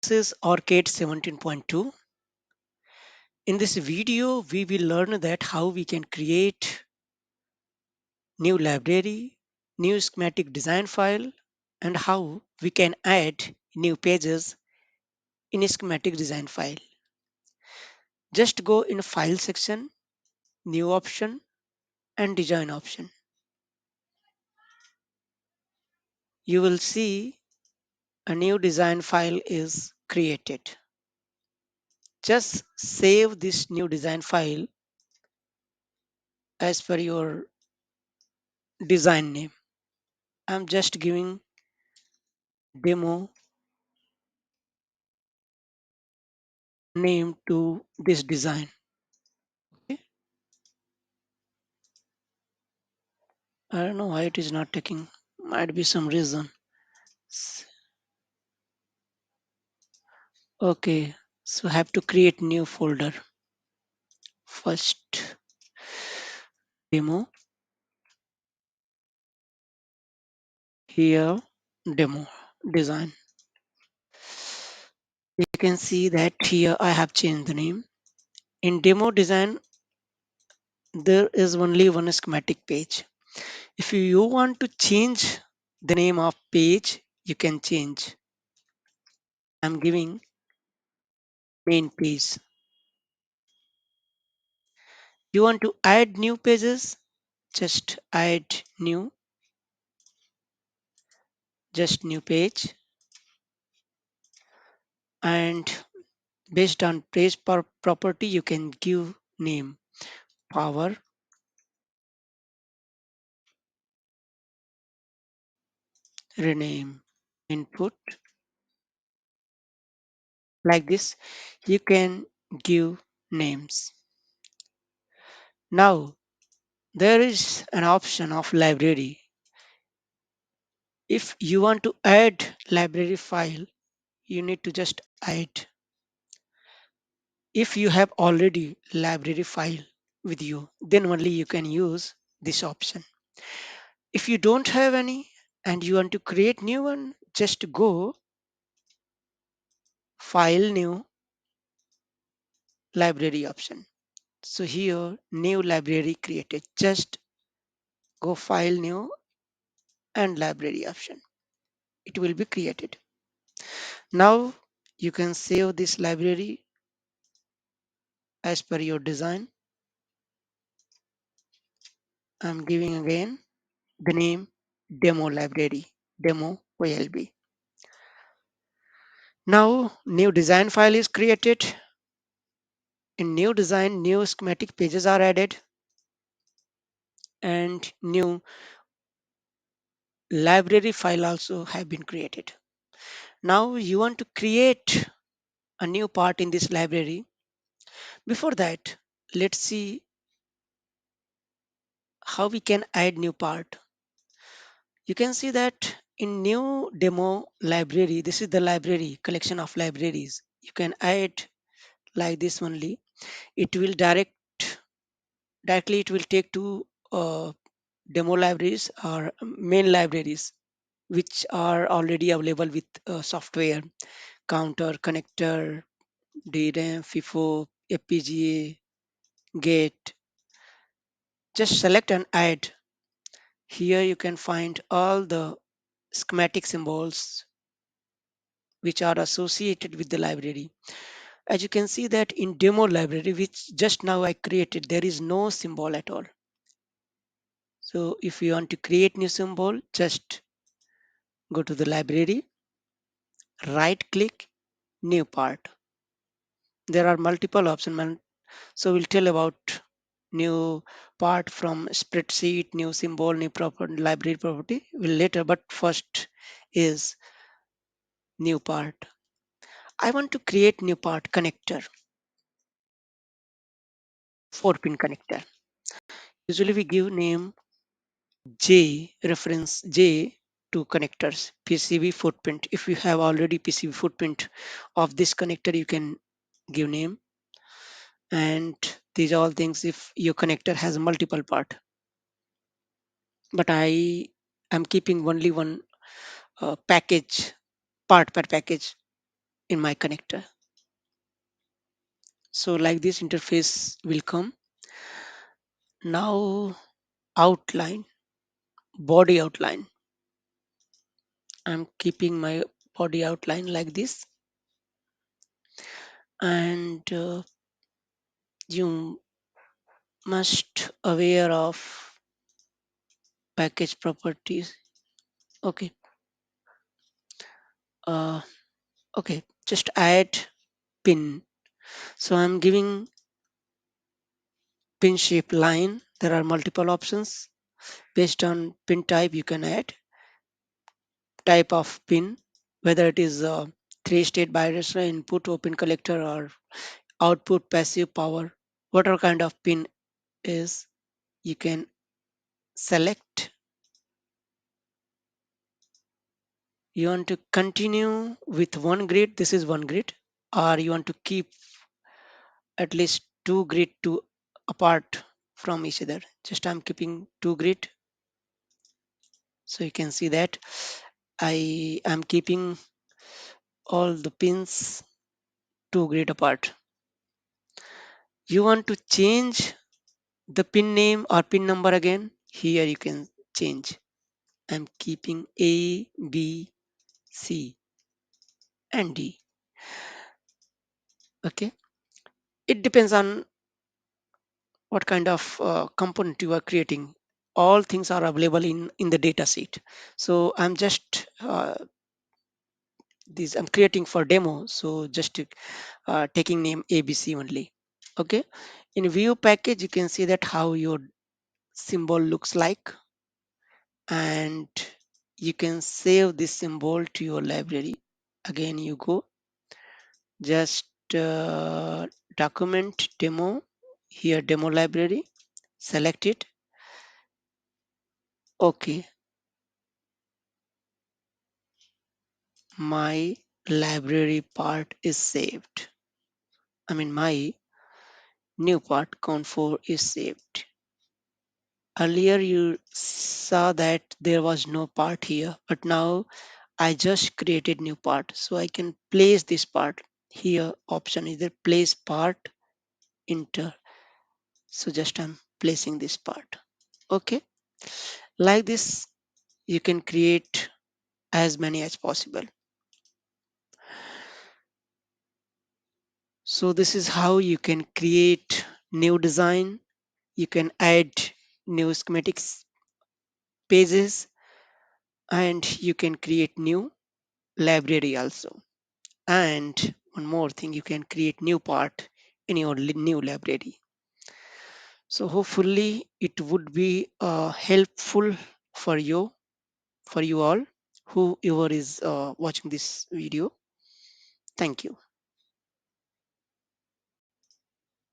This is OrCAD 17.2. In this video, we will learn that how we can create new library, new schematic design file, and how we can add new pages in a schematic design file. Just go in file section, new option, and design option. You will see a new design file is created. Just save this new design file as per your design name. I'm just giving demo name to this design. Okay. I don't know why it is not taking. Might be some reason. S- Okay, so I have to create new folder. First demo, here demo design. You can see that here I have changed the name. In demo design, there is only one schematic page. If you want to change the name of page, you can change. I'm giving main page. You want to add new pages, just add new, just new page, and based on page property you can give name power, rename, input, like this. You can give names. Now there is an option of library. If you want to add library file, you need to just add. If you have already library file with you, then only you can use this option. If you don't have any and you want to create new one, just go file new library option. So here new library created. Just go file new and library option. It will be created. Now you can save this library as per your design. I'm giving again the name demo library, demo OLB. Now new design file is created. In new design, new schematic pages are added and new library file also have been created. Now you want to create a new part in this library. Before that, let's see how we can add new part. You can see that in new demo library, this is the library collection of libraries. You can add like this only. It will directly it will take to demo libraries or main libraries which are already available with software counter, connector, DRAM, FIFO, FPGA, gate. Just select and add. Here you can find all the schematic symbols which are associated with the library. As you can see that in demo library, which just now I created, there is no symbol at all. So if you want to create new symbol, just go to the library, right click, new part. There are multiple options. So we'll tell about new part from spreadsheet, new symbol, new property, library property will later, but first is new part. I want to create new part connector, 4-pin connector. Usually we give name J, reference J to connectors, PCB footprint. If you have already PCB footprint of this connector, you can give name. And these are all things if your connector has multiple part. But I am keeping only one package, part per package. in my connector. So like this interface will come. Now outline, body outline. I'm keeping my body outline like this, and you must aware of package properties. Okay. uh, okay, just add pin. So I'm giving pin shape line. There are multiple options. Based on pin type, you can add type of pin, whether it is a three-state bidirectional input open collector or output passive power. Whatever kind of pin is, you can select. You want to continue with one grid, this is one grid, or you want to keep at least two grid to apart from each other. Just I'm keeping two grid, so you can see that I am keeping all the pins two grid apart. You want to change the pin name or pin number again, here you can change. I'm keeping A, B, C and D. Okay, it depends on what kind of component you are creating. All things are available in the data sheet. So I'm just this I'm creating for demo, so just taking name ABC only. Okay, in view package you can see that how your symbol looks like, and you can save this symbol to your library. Again you go, just document demo, here demo library, select it. Okay, my library part is saved. I mean my new part count4 is saved. Earlier you saw that there was no part here, but now I just created new part, so I can place this part here. Option is there, place part, enter. So just I'm placing this part. Okay, like this you can create as many as possible. So this is how you can create new design. You can add new schematics pages, and you can create new library also. And one more thing, you can create new part in your new library. So hopefully it would be helpful for you all, whoever is watching this video. Thank you.